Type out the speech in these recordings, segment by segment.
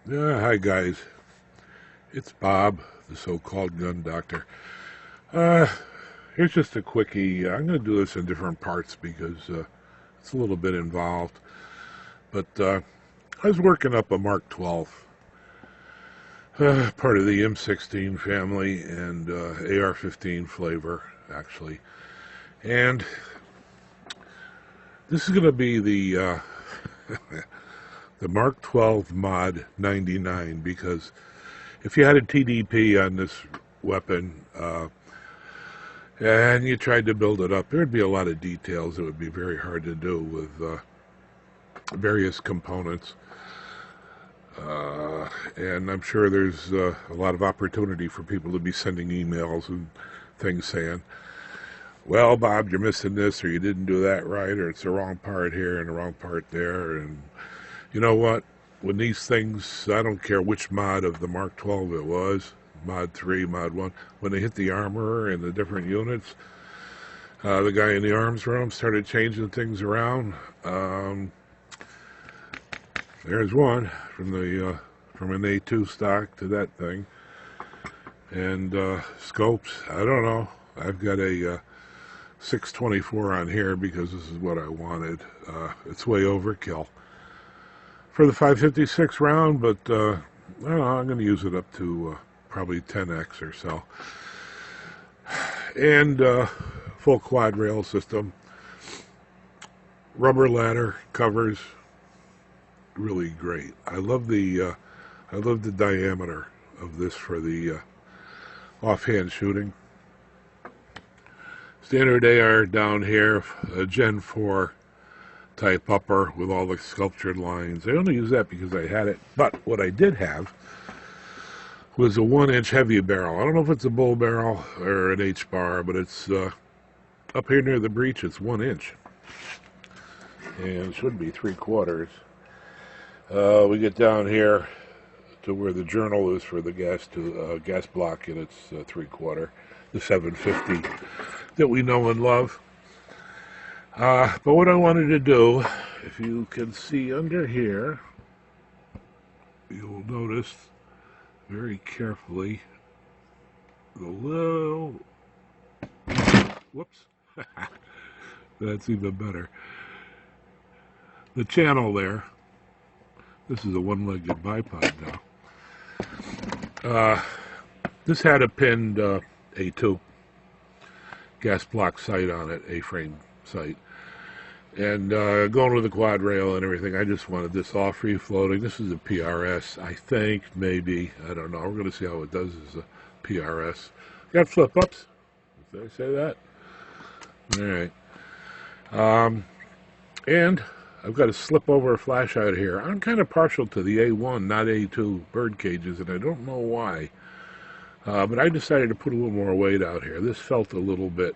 Yeah, hi guys. It's Bob, the so-called gun doctor. Uh, Here's just a quickie. I'm going to do this in different parts because it's a little bit involved. But I was working up a Mark 12, part of the M16 family and AR-15 flavor, actually. And this is going to be the the Mark 12 Mod 99 because if you had a TDP on this weapon, and you tried to build it up, there'd be a lot of details. It would be very hard to do with various components. And I'm sure there's a lot of opportunity for people to be sending emails and things saying, well, Bob, you're missing this, or you didn't do that right, or it's the wrong part here and the wrong part there. And you know what? When these things, I don't care which mod of the Mark 12 it was, Mod 3, Mod 1, when they hit the armor and the different units, the guy in the arms room started changing things around. There's one from the from an A2 stock to that thing. And scopes, I don't know. I've got a 624 on here because this is what I wanted. It's way overkill for the 556 round, but I don't know, I'm going to use it up to probably 10x or so. And full quad rail system, rubber ladder covers, really great. I love the diameter of this for the offhand shooting. Standard AR down here, a Gen 4 type upper with all the sculptured lines. I only use that because I had it, but what I did have was a 1-inch heavy barrel. I don't know if it's a bull barrel or an H-bar, but it's up here near the breech, it's 1 inch. And it should be 3/4. We get down here to where the journal is for the gas block, and it's 3/4, the 750 that we know and love. But what I wanted to do, if you can see under here, you'll notice very carefully the little, whoops, that's even better. The channel there, this is a one-legged bipod now. This had a pinned A2 gas block sight on it, A-frame sight. And going with the quad rail and everything, I just wanted this all free floating. This is a PRS, I think, maybe. I don't know. We're going to see how it does as a PRS. Got flip ups. Did I say that? All right. And I've got a slip over flash out here. I'm kind of partial to the A1, not A2 bird cages, and I don't know why. But I decided to put a little more weight out here. This felt a little bit,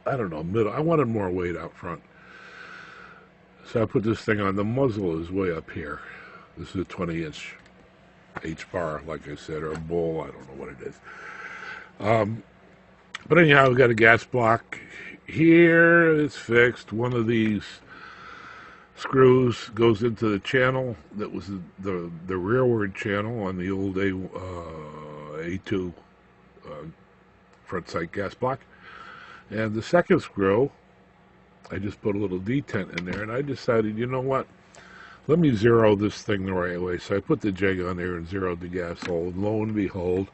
I don't know, middle. I wanted more weight out front. So I put this thing on. The muzzle is way up here. This is a 20-inch H-bar, like I said, or a bull. I don't know what it is. But anyhow, we've got a gas block here. It's fixed. One of these screws goes into the channel that was the rearward channel on the old A2 front sight gas block. And the second screw, I just put a little detent in there, and I decided, you know what, let me zero this thing the right way. So I put the jig on there and zeroed the gas hole, and lo and behold,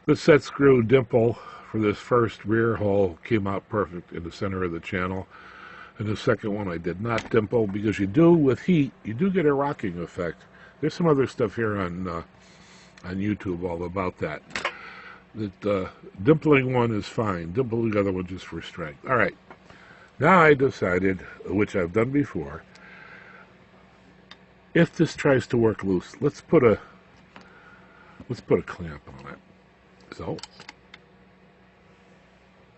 the set screw dimple for this first rear hole came out perfect in the center of the channel. And the second one I did not dimple, because you do, with heat, you do get a rocking effect. There's some other stuff here on YouTube all about that. That dimpling one is fine. Dimple the other one just for strength. All right. Now I decided, which I've done before, if this tries to work loose, let's put a clamp on it. So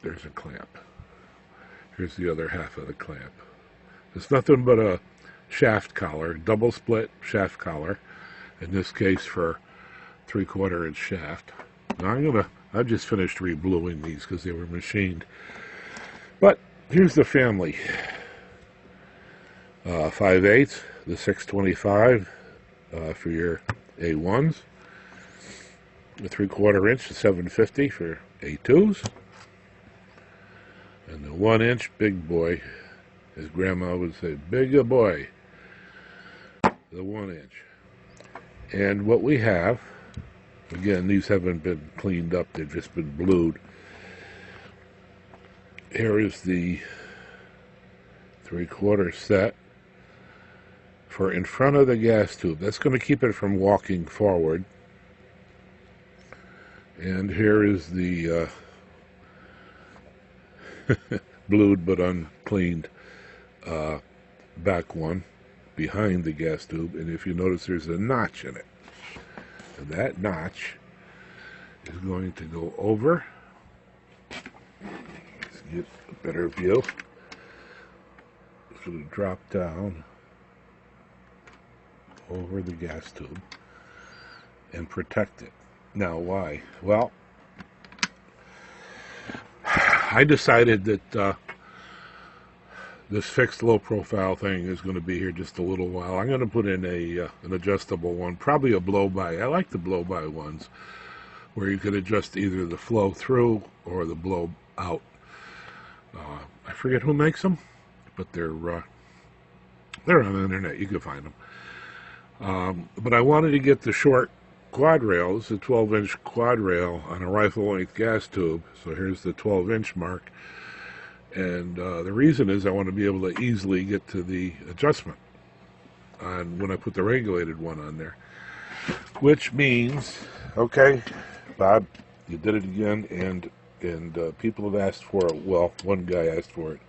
there's a clamp. Here's the other half of the clamp. It's nothing but a shaft collar, double split shaft collar. In this case for 3/4 inch shaft. Now I've just finished rebluing these because they were machined. But here's the family. 5/8, the 625 for your A1s. The 3/4 inch, the 750 for A2s. And the 1-inch big boy, as Grandma would say, bigger boy, the 1-inch. And what we have, again, these haven't been cleaned up, they've just been blued. Here is the 3/4 set for in front of the gas tube. That's going to keep it from walking forward. And here is the blued but uncleaned back one behind the gas tube. And if you notice, there's a notch in it. And that notch is going to go over. Let's get a better view. It's going to drop down over the gas tube and protect it. Now, why? Well, I decided that this fixed low profile thing is going to be here just a little while. I'm going to put in an adjustable one, probably a blow-by. I like the blow-by ones where you could adjust either the flow through or the blow out. I forget who makes them, but they're on the internet. You can find them. But I wanted to get the short quad rail. This is a 12-inch quad rail on a rifle-length gas tube. So here's the 12-inch mark. And the reason is I want to be able to easily get to the adjustment on when I put the regulated one on there. Which means, okay, Bob, you did it again, and people have asked for it. Well, one guy asked for it.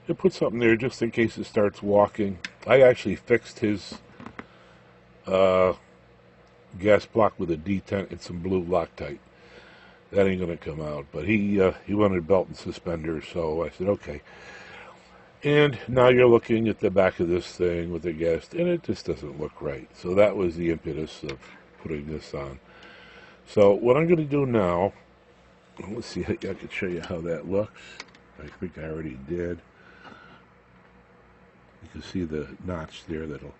You put something there just in case it starts walking. I actually fixed his gas block with a detent and some blue Loctite. That ain't gonna come out, but he wanted belt and suspenders, so I said okay. And now you're looking at the back of this thing with the gas, and it just doesn't look right. So that was the impetus of putting this on. So what I'm gonna do now, let's see, I can show you how that looks. I think I already did. You can see the notch there that'll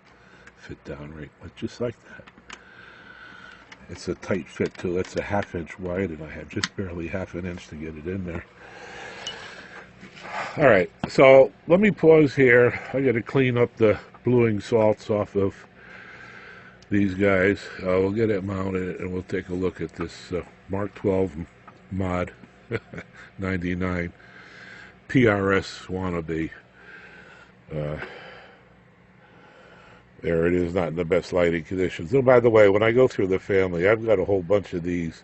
fit down right, just like that. It's a tight fit too. It's a 1/2 inch wide, and I have just barely 1/2 inch to get it in there. All right, so let me pause here. I got to clean up the bluing salts off of these guys. We'll get it mounted, and we'll take a look at this Mark 12 Mod 99 PRS wannabe. There it is, not in the best lighting conditions. Oh, by the way, when I go through the family, I've got a whole bunch of these,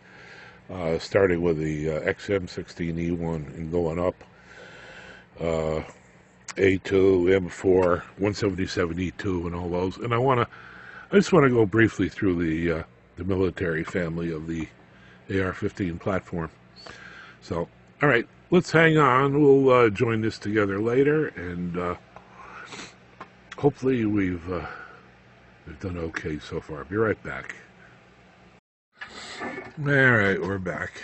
starting with the XM16E1 and going up. A2, M4, 177E2, and all those. And I just want to go briefly through the military family of the AR-15 platform. So, all right, let's hang on. We'll join this together later, and hopefully we've done okay so far. I'll be right back. All right, we're back,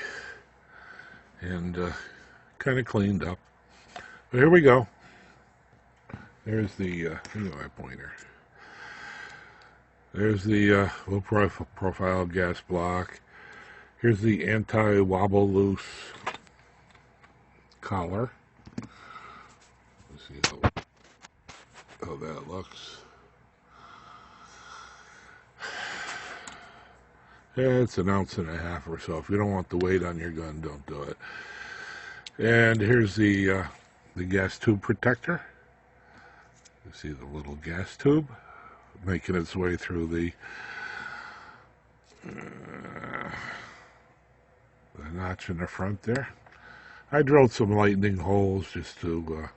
and kind of cleaned up. But here we go. There's the pointer. There's the low profile gas block. Here's the anti-wobble loose collar. Let's see how that looks. Yeah, it's 1.5 ounces or so. If you don't want the weight on your gun, don't do it. And here's the gas tube protector. You see the little gas tube making its way through the notch in the front there. I drilled some lightning holes just to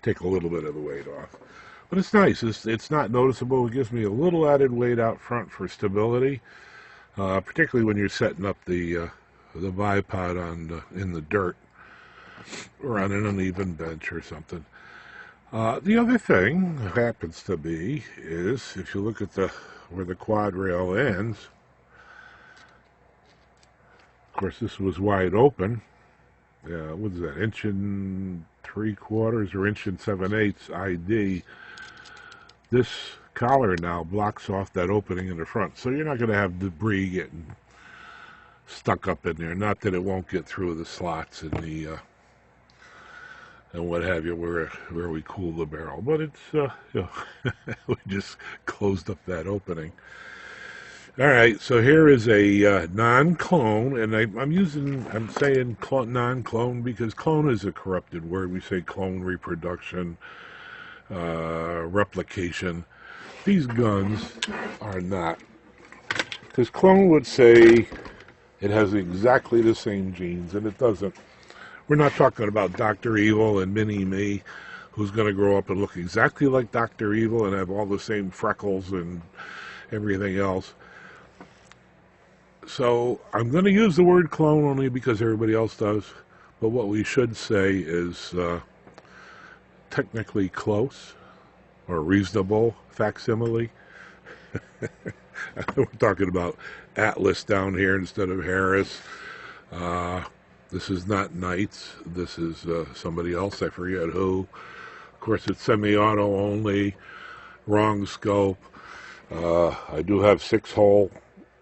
take a little bit of the weight off. But it's nice. It's not noticeable. It gives me a little added weight out front for stability, particularly when you're setting up the bipod in the dirt or on an uneven bench or something. The other thing that happens to be is if you look at where the quad rail ends. Of course, this was wide open. What is that? 1 3/4 or 1 7/8 ID. This collar now blocks off that opening in the front, so you're not going to have debris getting stuck up in there. Not that it won't get through the slots in the and what have you, where we cool the barrel, but it's we just closed up that opening. All right, so here is a non-clone, and I'm saying non-clone because clone is a corrupted word. We say clone, reproduction, replication. These guns are not, because clone would say it has exactly the same genes, and it doesn't. We're not talking about Dr. Evil and Mini-Me, who's going to grow up and look exactly like Dr. Evil and have all the same freckles and everything else. So I'm going to use the word clone only because everybody else does, but what we should say is technically close or reasonable facsimile. We're talking about Atlas down here instead of Harris. This is not Knights. This is somebody else. I forget who. Of course, it's semi-auto only. Wrong scope. I do have 6-hole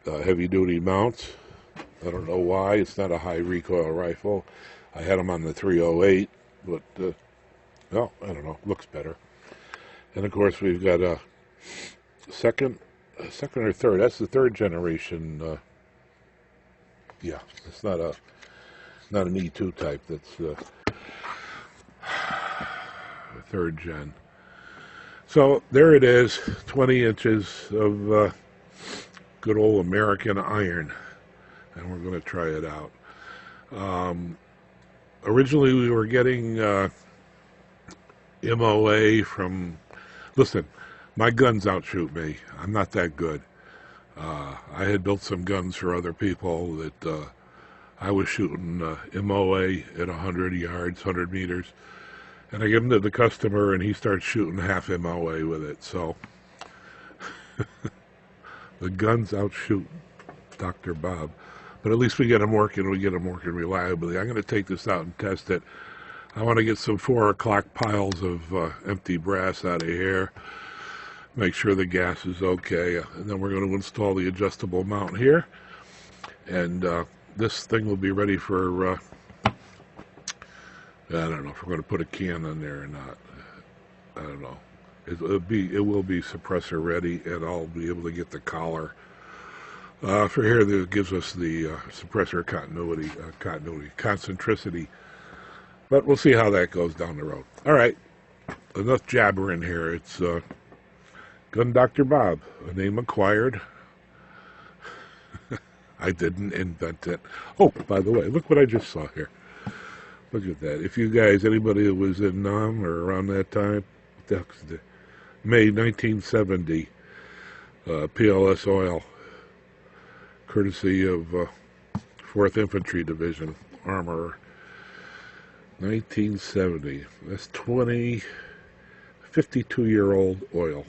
heavy-duty mounts. I don't know why. It's not a high recoil rifle. I had them on the 308, but no, I don't know. Looks better. And of course, we've got a second or third. That's the third generation. Yeah, it's not an E2 type. That's third gen. So there it is, 20 inches of good old American iron, and we're going to try it out. Originally, we were getting MOA from. Listen, my guns outshoot me. I'm not that good. I had built some guns for other people that I was shooting MOA at 100 yards, 100 meters, and I give them to the customer, and he starts shooting half MOA with it. So the guns outshoot Dr. Bob, but at least we get them working. We get them working reliably. I'm going to take this out and test it. I want to get some 4 o'clock piles of empty brass out of here. Make sure the gas is okay, and then we're going to install the adjustable mount here, and this thing will be ready for. I don't know if we're going to put a can on there or not. I don't know. It will be suppressor ready, and I'll be able to get the collar for here. That gives us the suppressor concentricity. But we'll see how that goes down the road. All right, enough jabbering here. It's Gun Dr. Bob, a name acquired. I didn't invent it. Oh, by the way, look what I just saw here. Look at that. If you guys, anybody that was in Nam or around that time, May 1970, PLS Oil, courtesy of 4th Infantry Division, Armor, 1970. That's 52-year-old oil.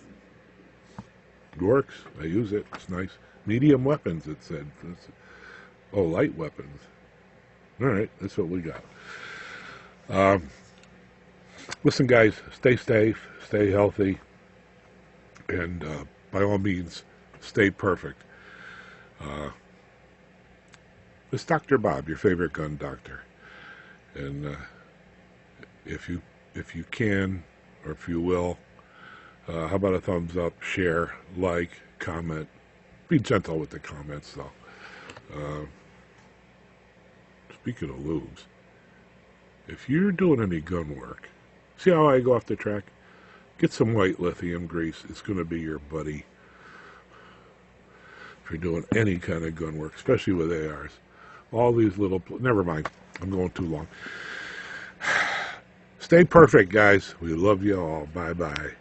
It works. I use it. It's nice. Medium weapons, it said. Light weapons. All right, that's what we got. Listen, guys, stay safe, stay healthy, and by all means, stay perfect. It's Dr. Bob, your favorite gun doctor. And if you can, or if you will, how about a thumbs up, share, like, comment. Be gentle with the comments, though. Speaking of lubes, if you're doing any gun work, see how I go off the track? Get some white lithium grease. It's going to be your buddy if you're doing any kind of gun work, especially with ARs. All these little... Never mind. I'm going too long. Stay perfect, guys. We love you all. Bye-bye.